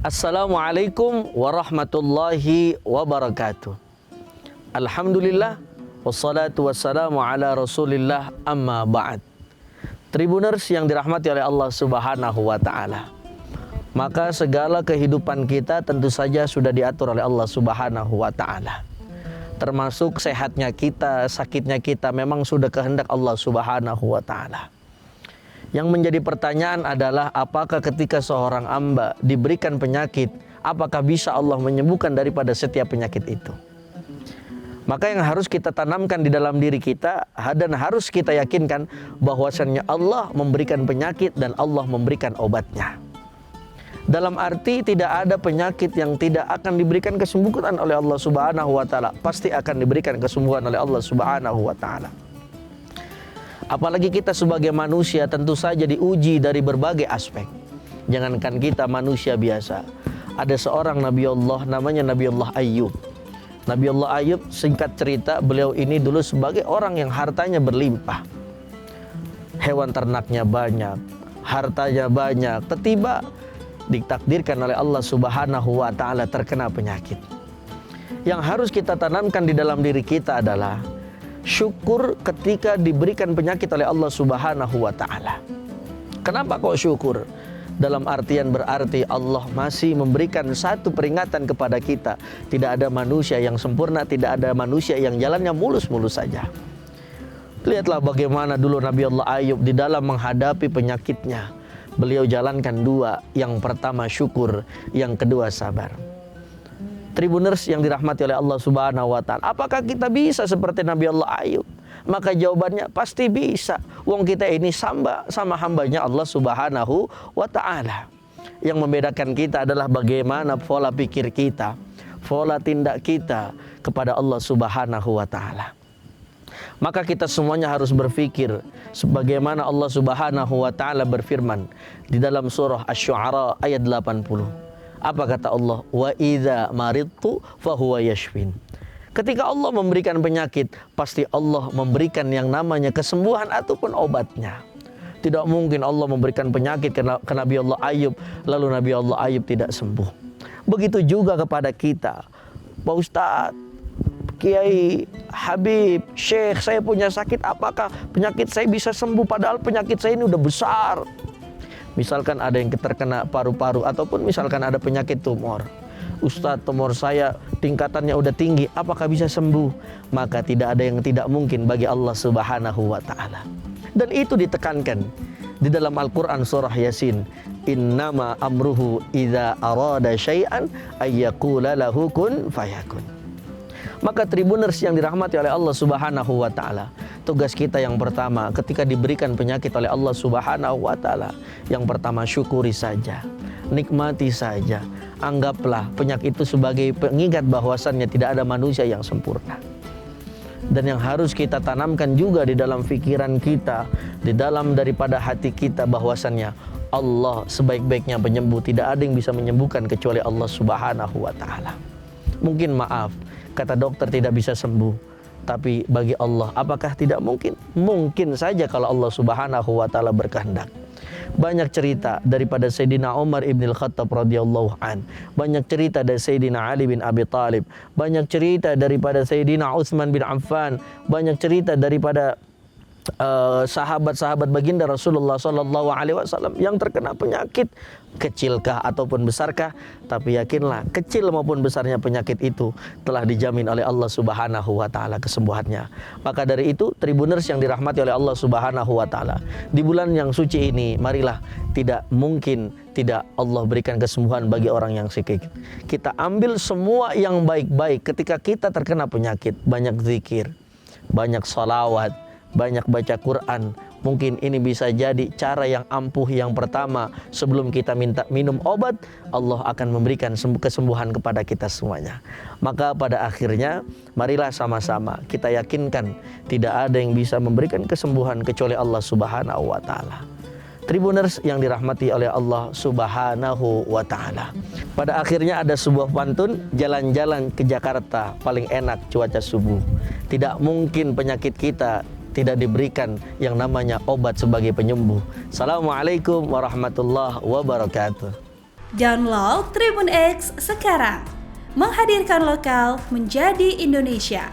Assalamualaikum warahmatullahi wabarakatuh. Alhamdulillah wassalatu wassalamu ala Rasulillah, amma ba'd. Tribuners yang dirahmati oleh Allah Subhanahu wa taala. Maka segala kehidupan kita tentu saja sudah diatur oleh Allah Subhanahu wa taala. Termasuk sehatnya kita, sakitnya kita memang sudah kehendak Allah Subhanahu wa taala. Yang menjadi pertanyaan adalah apakah ketika seorang hamba diberikan penyakit, apakah bisa Allah menyembuhkan daripada setiap penyakit itu? Maka yang harus kita tanamkan di dalam diri kita dan harus kita yakinkan bahwasannya Allah memberikan penyakit dan Allah memberikan obatnya. Dalam arti tidak ada penyakit yang tidak akan diberikan kesembuhan oleh Allah Subhanahu wa taala, pasti akan diberikan kesembuhan oleh Allah Subhanahu wa taala. Apalagi kita sebagai manusia tentu saja diuji dari berbagai aspek. Jangankan kita manusia biasa. Ada seorang Nabi Allah namanya Nabi Allah Ayyub. Nabi Allah Ayyub, singkat cerita, beliau ini dulu sebagai orang yang hartanya berlimpah. Hewan ternaknya banyak, hartanya banyak. Tiba-tiba ditakdirkan oleh Allah Subhanahu wa taala terkena penyakit. Yang harus kita tanamkan di dalam diri kita adalah syukur ketika diberikan penyakit oleh Allah Subhanahu wa taala. Kenapa kok syukur? Dalam artian berarti Allah masih memberikan satu peringatan kepada kita. Tidak ada manusia yang sempurna, tidak ada manusia yang jalannya mulus-mulus saja. Lihatlah bagaimana dulu Nabi Allah Ayyub di dalam menghadapi penyakitnya. Beliau jalankan dua, yang pertama syukur, yang kedua sabar. Tribuners yang dirahmati oleh Allah Subhanahu wa taala, apakah kita bisa seperti Nabi Allah Ayyub? Maka jawabannya pasti bisa. Wong kita ini sama hambanya Allah Subhanahu wa taala. Yang membedakan kita adalah bagaimana pola pikir kita, pola tindak kita kepada Allah Subhanahu wa taala. Maka kita semuanya harus berpikir sebagaimana Allah Subhanahu wa taala berfirman di dalam surah Asy-Syu'ara ayat 80. Apa kata Allah? Wa idza maridtu fahuwa yashfin. Ketika Allah memberikan penyakit, pasti Allah memberikan yang namanya kesembuhan ataupun obatnya. Tidak mungkin Allah memberikan penyakit ke Nabi Allah Ayyub, lalu Nabi Allah Ayyub tidak sembuh. Begitu juga kepada kita. Pak Ustadz, Kiai, Habib, Syekh, saya punya sakit, apakah penyakit saya bisa sembuh? Padahal penyakit saya ini udah besar. Misalkan ada yang terkena paru-paru ataupun misalkan ada penyakit tumor. Ustadz, tumor saya tingkatannya udah tinggi, apakah bisa sembuh? Maka tidak ada yang tidak mungkin bagi Allah Subhanahu wa taala. Dan itu ditekankan di dalam Al-Qur'an surah Yasin. Innama amruhu idza arada syai'an ayyaqula lahu kun fayakun. Maka tribuners yang dirahmati oleh Allah Subhanahu wa taala, tugas kita yang pertama ketika diberikan penyakit oleh Allah Subhanahu wa taala, yang pertama syukuri saja, nikmati saja. Anggaplah penyakit itu sebagai pengingat bahwasannya tidak ada manusia yang sempurna. Dan yang harus kita tanamkan juga di dalam pikiran kita, di dalam daripada hati kita, bahwasannya Allah sebaik-baiknya penyembuh. Tidak ada yang bisa menyembuhkan kecuali Allah Subhanahu wa taala. Mungkin maaf, kata dokter tidak bisa sembuh, tapi bagi Allah apakah tidak mungkin? Mungkin saja kalau Allah Subhanahu wa taala berkehendak. Banyak cerita daripada Sayyidina Umar ibn al-Khattab radhiyallahu an, banyak cerita dari Sayyidina Ali bin Abi Thalib, banyak cerita daripada Sayyidina Utsman bin Affan, banyak cerita daripada sahabat-sahabat baginda Rasulullah sallallahu alaihi wasallam yang terkena penyakit, kecilkah ataupun besarkah, tapi yakinlah kecil maupun besarnya penyakit itu telah dijamin oleh Allah Subhanahu wa taala kesembuhannya. Maka dari itu, tribuners yang dirahmati oleh Allah Subhanahu wa taala, di bulan yang suci ini marilah tidak mungkin tidak Allah berikan kesembuhan bagi orang yang sakit. Kita ambil semua yang baik-baik ketika kita terkena penyakit, banyak zikir, banyak salawat, banyak baca Quran. Mungkin ini bisa jadi cara yang ampuh yang pertama sebelum kita minta minum obat. Allah akan memberikan kesembuhan kepada kita semuanya. Maka pada akhirnya marilah sama-sama kita yakinkan tidak ada yang bisa memberikan kesembuhan kecuali Allah Subhanahu wa taala. Tribuners yang dirahmati oleh Allah Subhanahu wa taala. Pada akhirnya ada sebuah pantun, jalan-jalan ke Jakarta paling enak cuaca subuh. Tidak mungkin penyakit kita tidak diberikan yang namanya obat sebagai penyembuh. Assalamualaikum warahmatullahi wabarakatuh. Download Tribun X sekarang. Menghadirkan lokal menjadi Indonesia.